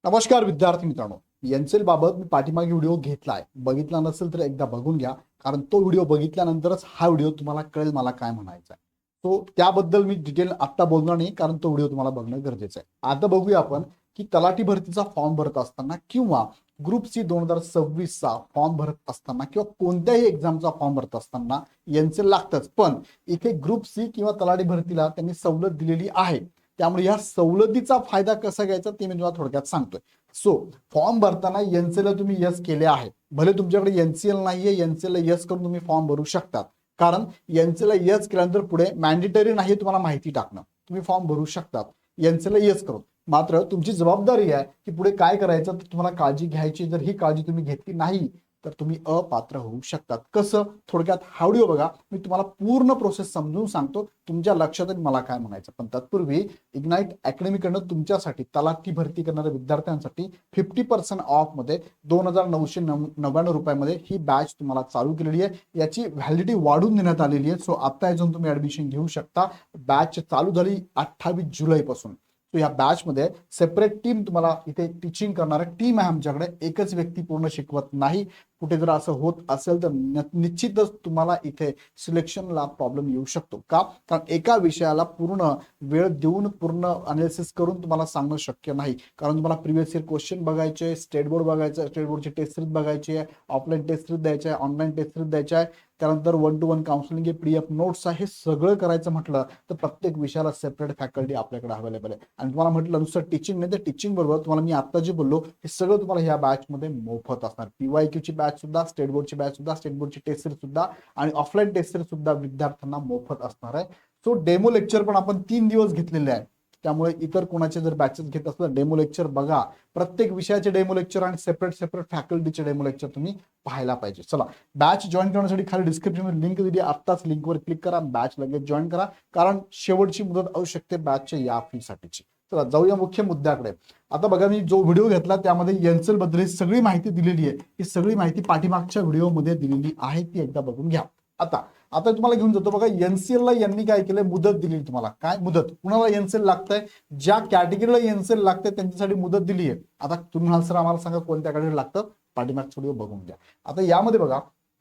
नमस्कार विद्यार्थी मित्रांनो, एनसेल बाबत मी पाठीमागे व्हिडिओ घेतलाय. बघितला नसेल तर एकदा बघून घ्या, कारण तो व्हिडिओ बघितल्यानंतरच हा व्हिडिओ तुम्हाला कळेल मला काय म्हणायचं आहे. तो त्याबद्दल मी डिटेल आता बोलणार नाही, कारण तो व्हिडिओ तुम्हाला बघणं गरजेचं आहे. आता बघूया आपण की तलाठी भरतीचा फॉर्म भरत असताना किंवा ग्रुप सी 2026 चा फॉर्म भरत असताना किंवा कोणत्याही एक्झामचा फॉर्म भरत असताना एनसेल लागतंच. पण इथे ग्रुप सी किंवा तलाठी भरतीला त्यांनी सवलत दिलेली आहे. त्यामुळे या सवलतीचा फायदा कसा घ्यायचा ते मी तुम्हाला थोडक्यात सांगतोय. सो फॉर्म भरताना एनसीएल तुम्ही यस केले आहे. भले तुमच्याकडे एनसीएल नाहीये, एनसीएल यस करून तुम्ही फॉर्म भरू शकतात. कारण एनसीएल यस केल्यानंतर पुढे मॅन्डेटरी नाही तुम्हाला माहिती टाकणं, तुम्ही फॉर्म भरू शकतात एनसीएल यस करून. मात्र तुमची जबाबदारी आहे की पुढे काय करायचं, तर तुम्हाला काळजी घ्यायची. जर ही काळजी तुम्ही घेतली नाही तर तुम्ही अपात्र होऊ शकतात. कसं, थोडक्यात हा व्हिडिओ बघा, मी तुम्हाला पूर्ण प्रोसेस समजून सांगतो, तुमच्या लक्षात मला काय म्हणायचं. पण तत्पूर्वी इग्नाइट अकॅडमीकडनं तुमच्यासाठी तलाठी भरती करणाऱ्या विद्यार्थ्यांसाठी 50% ऑफ मध्ये 2999 रुपयामध्ये ही बॅच तुम्हाला चालू केलेली आहे. याची व्हॅलिडिटी वाढून देण्यात आलेली आहे. सो आता यातून तुम्ही ऍडमिशन घेऊ शकता. बॅच चालू झाली 28 जुलैपासून. सो या बॅच मध्ये सेपरेट टीम तुम्हाला इथे टीचिंग करणार टीम आहे आमच्याकडे. एकच व्यक्ती पूर्ण शिकवत नाही. कुठे जर असं होत असेल तर निश्चितच तुम्हाला इथे सिलेक्शनला प्रॉब्लेम येऊ शकतो. का? कारण एका विषयाला पूर्ण वेळ देऊन पूर्ण अनालिसिस करून तुम्हाला सांगणं शक्य नाही. कारण तुम्हाला प्रिव्हियस इयर क्वेश्चन बघायचे, स्टेट बोर्ड बघायचं, स्टेट बोर्डची टेस्ट सीरीज बघायची आहे, ऑफलाईन टेस्ट सीरीज द्यायची आहे, ऑनलाईन टेस्ट सीरीज द्यायची आहे, त्यानंतर 1-to-1 काउन्सिलिंग, PDF नोट्स आहे. हे सगळं करायचं म्हटलं तर प्रत्येक विषयाला सेपरेट फॅकल्टी आपल्याकडे अवेलेबल आहे. आणि तुम्हाला म्हटलं नुसतं टीचिंग नाही, तर टीचिंग बरोबर तुम्हाला मी आता जे बोललो हे सगळं तुम्हाला ह्या बॅच मध्ये मोफत असणार. PYQ ची बॅच सुद्धा, स्टेट बोर्डची बॅच सुद्धा, स्टेट बोर्डची टेस्ट सीरीज सुद्धा आणि ऑफलाईन टेस्ट सीरीज सुद्धा विद्यार्थ्यांना मोफत असणार आहे. सो डेमो लेक्चर पण आपण 3 दिवस घेतलेले आहे. त्यामुळे इतर कोणाचे जर बॅचेस घेत असलं डेमो लेक्चर बघा. प्रत्येक विषयाचे डेमो लेक्चर आणि सेपरेट फॅकल्टीचे डेमो लेक्चर तुम्ही पाहायला पाहिजे. चला, बॅच जॉईन करण्यासाठी खाली डिस्क्रिप्शन लिंक दिली, आत्ताच लिंकवर क्लिक करा, बॅच लगेच जॉईन करा. कारण शेवटची मुदत असू शकते बॅचच्या या फी साठीची. चला जाऊया मुख्य मुद्द्याकडे. आता बघा, मी जो व्हिडिओ घेतला त्यामध्ये एनसेल बद्दल सगळी माहिती दिलेली आहे. ही सगळी माहिती पाठीमागच्या व्हिडिओमध्ये दिलेली आहे, ती एकदा बघून घ्या. आता आता तुम्हाला घेऊन जातो. बघा, एनसीएल ला यांनी काय केलंय, मुदत दिली तुम्हाला. काय मुदत? कुणाला एनसीएल लागतंय? ज्या कॅटेगरीला एनसीएल लागतंय त्यांच्यासाठी मुदत दिली आहे. आता तुम्ही म्हणाल सर आम्हाला सांगा कोणत्या कॅटेगरी लागतं, पाठीमागचा व्हिडिओ बघून घ्या. आता यामध्ये बघा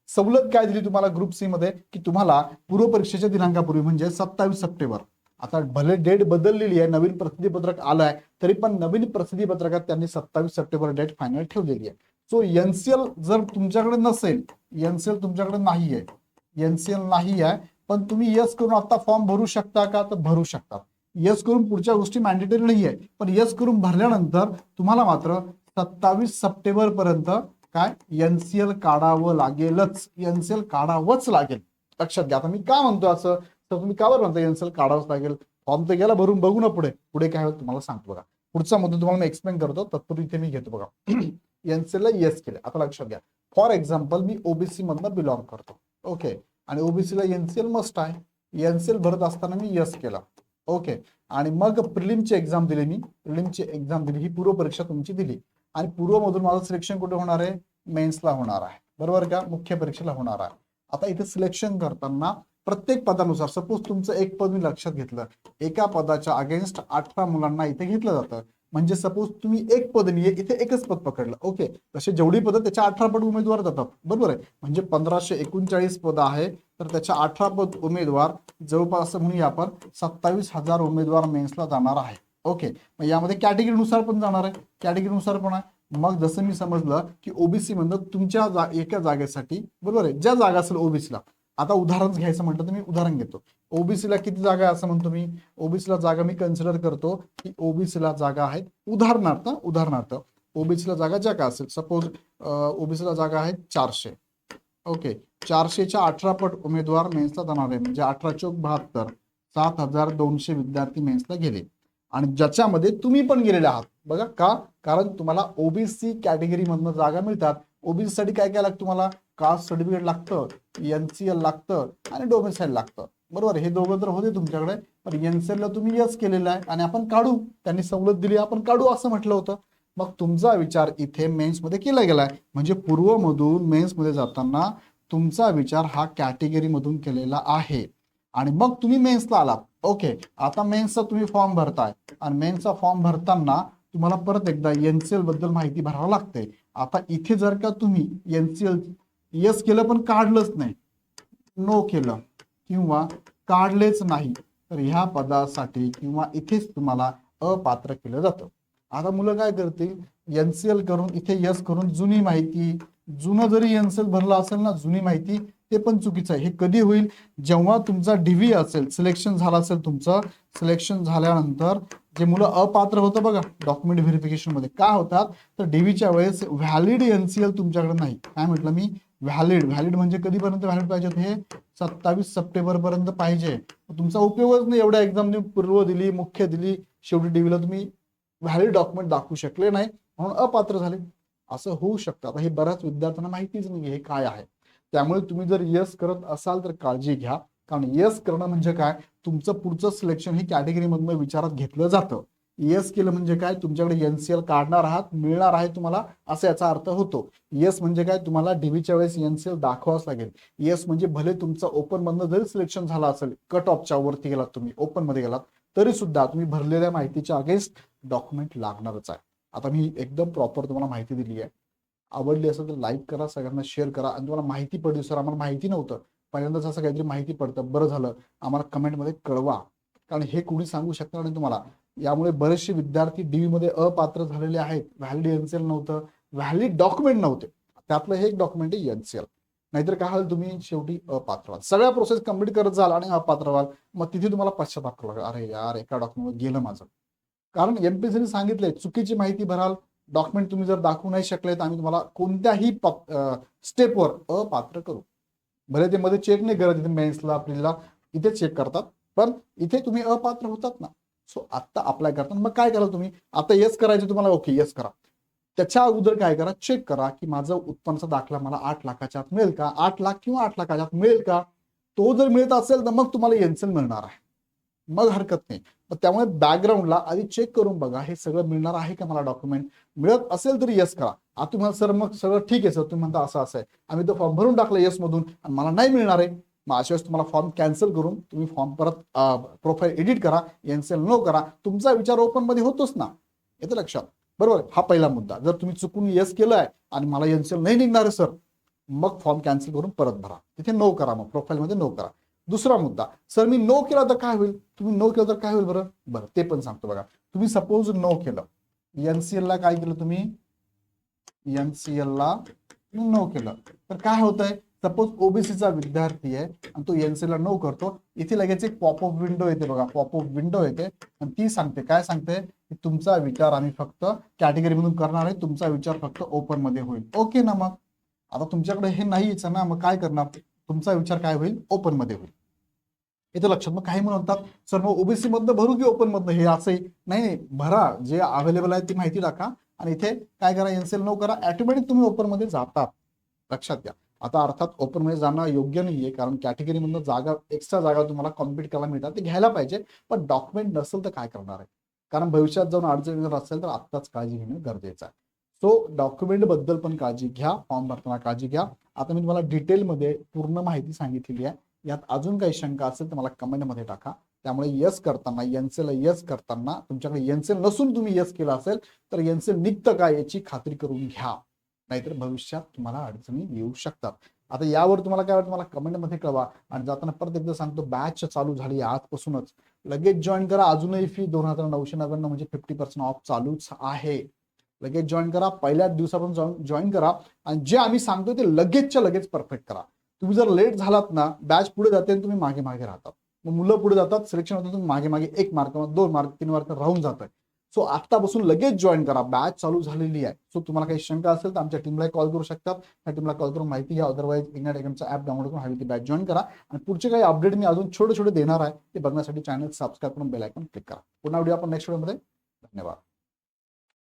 सवलत काय दिली तुम्हाला ग्रुप सी मध्ये, की तुम्हाला पूर्व परीक्षेच्या दिनांकापूर्वी म्हणजे 27 सप्टेंबर. आता भले डेट बदललेली आहे, नवीन प्रसिद्धीपत्रक आलंय, तरी पण नवीन प्रसिद्धीपत्रकात त्यांनी 27 सप्टेंबर डेट फायनल ठेवलेली आहे. सो एनसीएल जर तुमच्याकडे नसेल, एनसीएल तुमच्याकडे नाहीये, एनसीएल नाही आहे, पण तुम्ही यस करून आता फॉर्म भरू शकता का? तर भरू शकता. यस करून पुढच्या गोष्टी मॅन्डेटरी नाही आहे, पण यस करून भरल्यानंतर तुम्हाला मात्र 27 सप्टेंबर पर्यंत काय एनसीएल काढावं लागेलच. एनसीएल काढावंच लागेल. लक्षात घ्या. आता मी का म्हणतो असं, तर तुम्ही का बरं म्हणता एनसीएल काढावंच लागेल? फॉर्म तर गेला भरून, बघू ना पुढे पुढे काय होतं तुम्हाला सांगतो. बघा, पुढचा मुद्दा तुम्हाला मी एक्सप्लेन करतो, तत्पूर्वी इथे मी घेतो. बघा, एनसीएल ला यस केलं. आता लक्षात घ्या, फॉर एक्झाम्पल मी ओबीसी मधनं बिलॉंग करतो. ओके, आणि ओबीसीला एनसीएल मस्ट आहे. एनसीएल भरत असताना मी यस केला. ओके, आणि मग प्रिलिमची एक्झाम दिली. मी प्रिलिमची एक्झाम दिली, ही पूर्व परीक्षा तुमची दिली. आणि पूर्वमधून माझं सिलेक्शन कुठे होणार आहे? मेन्सला होणार आहे, बरोबर का? मुख्य परीक्षेला होणार आहे. आता इथे सिलेक्शन करताना प्रत्येक पदानुसार, सपोज तुमचं एक पद मी लक्षात घेतलं, एका पदाच्या अगेन्स्ट 18 मुलांना इथे घेतलं जातं. म्हणजे सपोज तुम्ही एक पद नाही, इथे एकच पद पकडलं. ओके, तसे जेवढी पद त्याच्या 18 पद उमेदवार जातात, बरोबर आहे. म्हणजे 1539 पद आहे, तर त्याच्या 18 पद उमेदवार, जवळपास असं म्हणूया आपण 27,000 उमेदवार मेन्सला जाणार आहे. ओके, मग यामध्ये कॅटेगरीनुसार पण जाणार आहे, कॅटेगरीनुसार पण आहे. मग जसं मी समजलं की ओबीसी म्हणलं तुमच्या एका जागेसाठी, बरोबर आहे, ज्या जागा असेल ओबीसीला. आता उदाहरण घ्यायचं म्हटलं तर मी उदाहरण घेतो. ओबीसीला किती जागा आहे असं म्हणतो मी? ओबीसीला जागा मी कन्सिडर करतो की ओबीसीला जागा आहेत, उदाहरणार्थ ओबीसीला जागा ज्या का असेल, सपोज ओबीसीला जागा आहेत 400. ओके, 400च्या 18 पट उमेदवार मेन्सला जाणार आहे. म्हणजे 18×4 = 72, 7,200 विद्यार्थी मेन्सला गेले. आणि ज्याच्यामध्ये तुम्ही पण गेलेले आहात. बघा का? कारण तुम्हाला ओबीसी कॅटेगरी मधनं जागा मिळतात. ओबीसी साठी काय काय लागतं तुम्हाला? कास्ट सर्टिफिकेट लागतं, एनसीएल लागतं आणि डोमिसाईल लागतं, बरोबर. हे दोघं तर होते तुमच्याकडे, पण एनसीएल ला तुम्ही यस केलेलं आहे आणि आपण काढू, त्यांनी सवलत दिली, आपण काढू असं म्हटलं होतं. मग तुमचा विचार इथे मेन्स मध्ये केला गेलाय. म्हणजे पूर्वमधून मेन्स मध्ये जाताना तुमचा विचार हा कॅटेगरी मधून केलेला आहे. आणि मग तुम्ही मेन्सला आलात. ओके, आता मेन्सचा तुम्ही फॉर्म भरताय आणि मेन्सचा फॉर्म भरताना तुम्हाला परत एकदा एनसीएल बद्दल माहिती भरावं लागते. आता इथे जर का तुम्ही एनसीएल यस केलं पण काढलंच नाही, नो केलं किंवा काढलेच नाही, तर ह्या पदासाठी किंवा इथेच तुम्हाला अपात्र केलं जातं. आता मुलं काय करतील, एनसीएल करून इथे यस करून जुनी माहिती, जुनं जरी एनसीएल भरलं असेल ना, जुनी माहिती, ते पण चुकीचं आहे. हे कधी होईल, जेव्हा तुमचा डीव्ही असेल, सिलेक्शन झालं असेल, तुमचं सिलेक्शन झाल्यानंतर जे मुलं अपात्र होतं बघा डॉक्युमेंट व्हेरिफिकेशन मध्ये काय होतात, तर डीव्हीच्या वेळेस व्हॅलिड एनसीएल तुमच्याकडे नाही. काय म्हटलं मी, व्हॅलिड म्हणजे कधीपर्यंत व्हॅलिड पाहिजे, हे 27 सप्टेंबर पर्यंत पाहिजे. तुमचा उपयोगच नाही, एवढ्या एक्झामने पूर्व दिली, मुख्य दिली, शेवटी डीव्हीला तुम्ही व्हॅलिड डॉक्युमेंट दाखवू शकले नाही म्हणून अपात्र झाले. असं होऊ शकतं. आता हे बऱ्याच विद्यार्थ्यांना माहितीच नाही हे काय आहे. त्यामुळे तुम्ही जर यस करत असाल तर काळजी घ्या, कारण यस करणं म्हणजे काय, तुमचं पुढचं सिलेक्शन ही कॅटेगरीमधनं विचारात घेतलं जातं. यस केलं म्हणजे काय, तुमच्याकडे एनसीएल काढणार आहात, मिळणार आहे तुम्हाला, असा याचा अर्थ होतो. यस म्हणजे काय, तुम्हाला डीव्हीच्या वेळेस एनसीएल दाखवाच लागेल. यस म्हणजे भले तुमचं ओपन मधनं जरी सिलेक्शन झालं असेल, कट ऑफच्या वरती गेलात तुम्ही, ओपन मध्ये गेलात, तरी सुद्धा तुम्ही भरलेल्या माहितीच्या अगेन्स्ट डॉक्युमेंट लागणारच आहे. आता मी एकदम प्रॉपर तुम्हाला माहिती दिली आहे. आवडली असेल तर लाईक करा, सगळ्यांना शेअर करा. आणि तुम्हाला माहिती पडली, सर आम्हाला माहिती नव्हतं, पहिल्यांदाच असं काहीतरी माहिती पडतं, बरं झालं, आम्हाला कमेंटमध्ये कळवा, कारण हे कुणी सांगू शकणार नाही तुम्हाला. यामुळे बरेचसे विद्यार्थी डीव्ही मध्ये अपात्र झालेले आहेत. व्हॅलिड एनसीएल नव्हतं, व्हॅलिड डॉक्युमेंट नव्हते, त्यातलं हे एक डॉक्युमेंट आहे एनसीएल. नाहीतर काय होईल, तुम्ही शेवटी अपात्र व्हाल, सगळ्या प्रोसेस कंप्लीट करत जाल आणि अपात्र व्हाल, मग तिथे तुम्हाला पश्चाताप करावा लागेल, अरे यार एका डॉक्युमेंट गेलं माझं. कारण एमपीसीने सांगितलंय, चुकीची माहिती भराल, डॉक्युमेंट तुम्ही जर दाखवू नाही शकले तर आम्ही तुम्हाला कोणत्याही स्टेपवर अपात्र करू. भले ते मध्ये चेक नाही करत, इथे मेन्सला प्रिलिला इथे चेक करतात, पण इथे तुम्ही अपात्र होतात ना. सो आता अप्लाय करताना मग काय करा तुम्ही, आता यस करायचं तुम्हाला, ओके यस करा. त्याच्या अगोदर काय करा, चेक करा की माझं उत्पन्नाचा दाखला मला 8 लाखाच्या आत मिळेल का, 8 लाख किंवा 8 लाखाच्या आत मिळेल का. तो जर मिळत असेल तर मग तुम्हाला एनसीएल मिळणार आहे, मग हरकत नाही. त्यामुळे बॅकग्राऊंडला आधी चेक करून बघा, हे सगळं मिळणार आहे का मला डॉक्युमेंट. मिळत असेल तरी यस करा. आता तुम्हाला सर मग सगळं ठीक आहे सर, तुम्ही म्हणता असं असं आहे, आम्ही तो फॉर्म भरून टाकला येस मधून आणि मला नाही मिळणार आहे, मग अशा वेळेस तुम्हाला फॉर्म कॅन्सल करून तुम्ही फॉर्म परत प्रोफाईल एडिट करा, एनसीएल नो करा, तुमचा विचार ओपन मध्ये होतोच ना. येतं लक्षात, बरोबर. हा पहिला मुद्दा. जर तुम्ही चुकून यस केलंय आणि मला एनसीएल नाही निघणार आहे सर, मग फॉर्म कॅन्सल करून परत भरा, तिथे नो करा, मग प्रोफाईल मध्ये नो करा. दुसरा मुद्दा, सर मी नो केला तर काय होईल, तुम्ही नो केलं तर काय होईल, बरं बरं ते पण सांगतो बघा. तुम्ही सपोज नो केलं, एनसीएल ला काय केलं तुम्ही, एनसीएल ला नो केलं तर काय होतंय, सपोज ओबीसीचा विद्यार्थी आहे आणि तो एनसीएल ला नो करतो, इथे लगेच एक पॉपअप विंडो येते बघा, पॉपअप विंडो येते आणि ती सांगते, काय सांगते, की तुमचा विचार आम्ही फक्त कॅटेगरी मधून करणार आहे, तुमचा विचार फक्त ओपन मध्ये होईल. ओके ना. मग आता तुमच्याकडे हे नाहीच ना, मग काय करणार, तुमचा विचार काय होईल, ओपन मध्ये होईल. इथं लक्षात. मग काही म्हणतात सर मग ओबीसी मधनं भरू की ओपन मधनं, हे असंही नाही, भरा, जे अवेलेबल आहे ती माहिती टाका आणि इथे काय करा, एनसीएल नो करा, ऑटोमॅटिक तुम्ही ओपन मध्ये जातात. लक्षात घ्या. आता अर्थात ओपन मध्ये जाणं योग्य नाहीये, कारण कॅटेगरी मधनं जागा, एक्स्ट्रा जागा तुम्हाला कॉम्पिट करायला मिळतात, ते घ्यायला पाहिजे, पण डॉक्युमेंट नसेल तर काय करणार आहे, कारण भविष्यात जाऊन अडचण जर असेल तर आत्ताच काळजी घेणं गरजेचं आहे. सो डॉक्युमेंट बद्दल पण काळजी घ्या, फॉर्म भरताना काळजी घ्या. आता मी तुम्हाला डिटेलमध्ये पूर्ण माहिती सांगितलेली आहे. यात अजून काही शंका असेल तर मला कमेंटमध्ये टाका. त्यामुळे यस करताना, एनसीएल यस करताना तुमच्याकडे एनसीएल नसून तुम्ही यस केला असेल तर एनसीएल निघतं का याची खात्री करून घ्या, नाहीतर भविष्यात तुम्हाला अडचणी येऊ शकतात. आता यावर तुम्हाला काय वाटतं मला कमेंटमध्ये कळवा. आणि जाताना परत एकदा सांगतो, बॅच चालू झाली आजपासूनच, लगेच जॉईन करा. अजूनही फी 2,999 म्हणजे 50% ऑफ चालूच आहे. लगेच जॉईन करा, पहिल्याच दिवसापासून जॉईन करा आणि जे आम्ही सांगतो ते लगेचच्या लगेच परफेक्ट करा. तुम्ही जर लेट झालात ना, बॅच पुढे जाते आणि तुम्ही मागे मागे राहतात, मग मुलं पुढे जातात, सिलेक्शन होतं, तुम्ही मागे मागे 1 मार्क 2 मार्क 3 मार्क राहून जात आहे. सो आत्तापासून लगेच जॉईन करा, बॅच चालू झालेली आहे. सो तुम्हाला काही शंका असेल तर आमच्या टीमला कॉल करू शकतात, त्या टीमला कॉल करून माहिती घ्या. अदरवाईज इग्नाइट अकॅडमीचा ऍप डाउनलोड करून हवी ती बॅच जॉईन करा. आणि पुढचे काही अपडेट मी अजून छोटे छोटे देणार आहे, ते बघण्यासाठी चॅनल सबस्क्राईब करून बेल आयकॉन क्लिक करा. पुन्हा व्हिडिओ आपण नेक्स्ट व्हिडिओमध्ये. धन्यवाद.